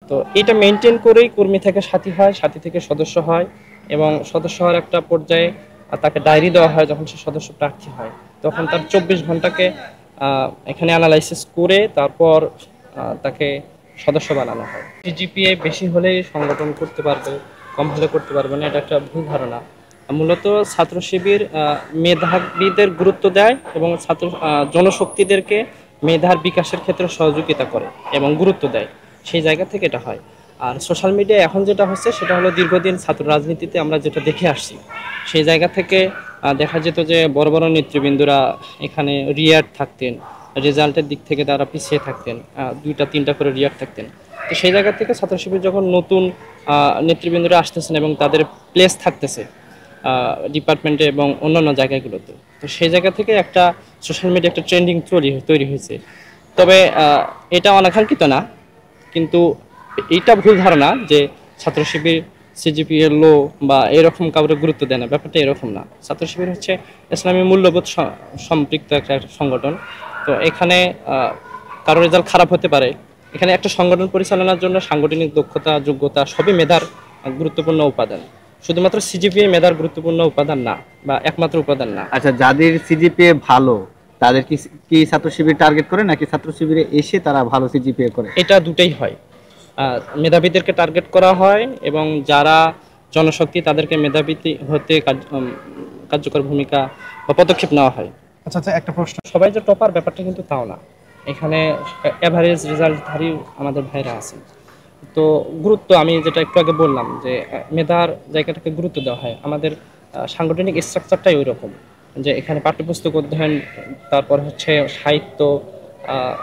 তো এটা মেনটেন করেই কর্মী থেকে সাথী হয়, সাথী থেকে সদস্য হয় এবং সদস্য হওয়ার একটা পর্যায়ে তাকে ডায়েরি দেওয়া হয় যখন সে সদস্য প্রার্থী হয়। তখন তার 24 ঘন্টাকে এখানে অ্যানালাইসিস করে তারপর তাকে সদস্য বানানো হয়। সিজিপিএ বেশি হলেই সংগঠন করতে পারবে, কম হলে করতে পারবে না, এটা একটা ভুল ধারণা। মূলত ছাত্র শিবির মেধাবীদের গুরুত্ব দেয় এবং ছাত্র জনশক্তিদেরকে মেধার বিকাশের ক্ষেত্রে সহযোগিতা করে এবং গুরুত্ব দেয়, সেই জায়গা থেকে এটা হয়। আর সোশ্যাল মিডিয়ায় এখন যেটা হচ্ছে সেটা হলো দীর্ঘদিন ছাত্র রাজনীতিতে আমরা যেটা দেখে আসছি, সেই জায়গা থেকে দেখা যেত যে বড় বড় নেতৃবৃন্দরা এখানে রিয়ার থাকতেন, রেজাল্টের দিক থেকে তারা পিছিয়ে থাকতেন, দুইটা তিনটা করে রিয়ার থাকতেন। তো সেই জায়গা থেকে ছাত্র শিবির যখন নতুন নেতৃবৃন্দরা আসতেছেন এবং তাদের প্লেস থাকতেছে ডিপার্টমেন্টে এবং অন্যান্য জায়গাগুলোতে, তো সেই জায়গা থেকে একটা সোশ্যাল মিডিয়া একটা ট্রেন্ডিং তৈরি হয়েছে। তবে এটা অনাকাঙ্ক্ষিত না, কিন্তু এইটা ভুল ধারণা যে ছাত্র শিবির সিজিপিএ লো বা এরকম কাউকে গুরুত্ব দেয় না, ব্যাপারটা এরকম না। ছাত্র শিবির হচ্ছে ইসলামী মূল্যবোধ সম্পৃক্ত একটা সংগঠন। তো এখানে কারো রেজাল্ট খারাপ হতে পারে, এখানে একটা সংগঠন পরিচালনার জন্য সাংগঠনিক দক্ষতা যোগ্যতা সবই মেধার গুরুত্বপূর্ণ উপাদান। শুধুমাত্র সিজিপিএ মেধার গুরুত্বপূর্ণ উপাদান না বা একমাত্র উপাদান না। আচ্ছা, যাদের সিজিপিএ ভালো তাদের কি কি ছাত্র শিবির টার্গেট করে, নাকি ছাত্র শিবিরে এসে তারা ভালো সিজিপিএ করে? এটা দুটেই হয়। মেধাবীদেরকে টার্গেট করা হয় এবং যারা জনশক্তি তাদেরকে মেধাবী হতে কার্যকর ভূমিকা বা পদক্ষেপ নেওয়া হয়। আচ্ছা আচ্ছা, একটা প্রশ্ন। সবাই যে টপার ব্যাপারটা কিন্তু তাও না, এখানে অ্যাভারেজ রেজাল্টধারী আমাদের ভাইরা আছে। তো গুরুত্ব আমি যেটা একটু আগে বললাম যে মেধার জায়গাটাকে গুরুত্ব দেওয়া হয়। আমাদের সাংগঠনিক স্ট্রাকচারটাই ওই রকম যে এখানে পাঠ্যপুস্তক অধ্যয়ন, তারপর হচ্ছে সাহিত্য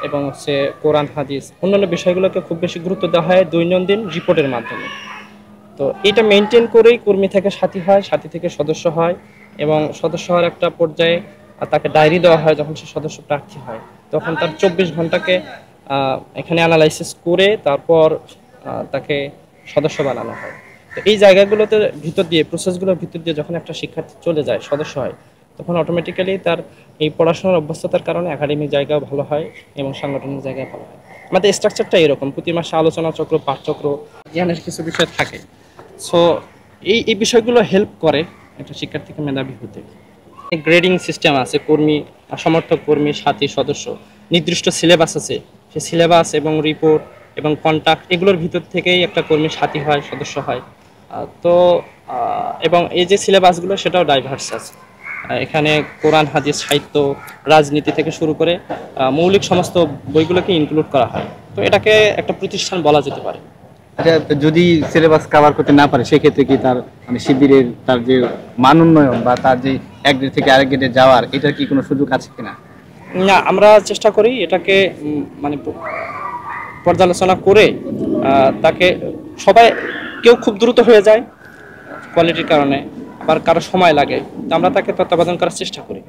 এবং হচ্ছে কোরআন হাদিস অন্যান্য বিষয়গুলোকে খুব বেশি গুরুত্ব দেওয়া হয় দৈনন্দিন রিপোর্টের মাধ্যমে। তো এটা মেনটেন করেই কর্মী থেকে সাথী হয়, সাথী থেকে সদস্য হয় এবং সদস্য হওয়ার একটা পর্যায়ে তাকে ডায়েরি দেওয়া হয় যখন সে সদস্য প্রার্থী হয়। তখন তার 24 ঘন্টাকে এখানে অ্যানালাইসিস করে তারপর তাকে সদস্য বানানো হয়। তো এই জায়গাগুলোতে ভিতর দিয়ে প্রসেসগুলোর ভিতর দিয়ে যখন একটা শিক্ষার্থী চলে যায়, সদস্য হয়, তখন অটোমেটিক্যালি তার এই পড়াশোনার অভ্যস্ততার কারণে একাডেমিক জায়গাও ভালো হয় এবং সাংগঠনিক জায়গায় ভালো হয়। আমাদের স্ট্রাকচারটা এরকম, প্রতি মাসে আলোচনা চক্র, পাঠচক্র, জ্ঞানের কিছু বিষয় থাকে। সো এই বিষয়গুলো হেল্প করে একটা শিক্ষার্থীকে মেধাবী হতে। গ্রেডিং সিস্টেম আছে, কর্মী সমর্থক কর্মী সাথী সদস্য নির্দিষ্ট সিলেবাস আছে, সেই সিলেবাস এবং রিপোর্ট এবং কন্টাক্ট এগুলোর ভিতর থেকেই একটা কর্মী সাথী হয়, সদস্য হয়। তো এবং এই যে সিলেবাসগুলো সেটাও ডাইভার্স আছে। এখানে কোরআন হাদিস সাহিত্য রাজনীতি থেকে শুরু করে মৌলিক সমস্ত বইগুলোকে ইনক্লুড করা হয়। তো এটাকে একটা প্রতিষ্ঠান বলা যেতে পারে। আচ্ছা, যদি সিলেবাস কভার করতে না পারে সেক্ষেত্রে কি তার মানে শিবিরের তার যে মান উন্নয়ন বা তার যে এক গ্রেড থেকে আরেক গ্রেডে যাওয়ার এটার কি কোনো সুযোগ আছে কিনা? না, আমরা চেষ্টা করি এটাকে মানে পর্যালোচনা করে তাকে সবাই, কেউ খুব দ্রুত হয়ে যায় কোয়ালিটির কারণে, আবার কারো সময় লাগে, তো আমরা তাকে তত্ত্বাবধান করার চেষ্টা করি।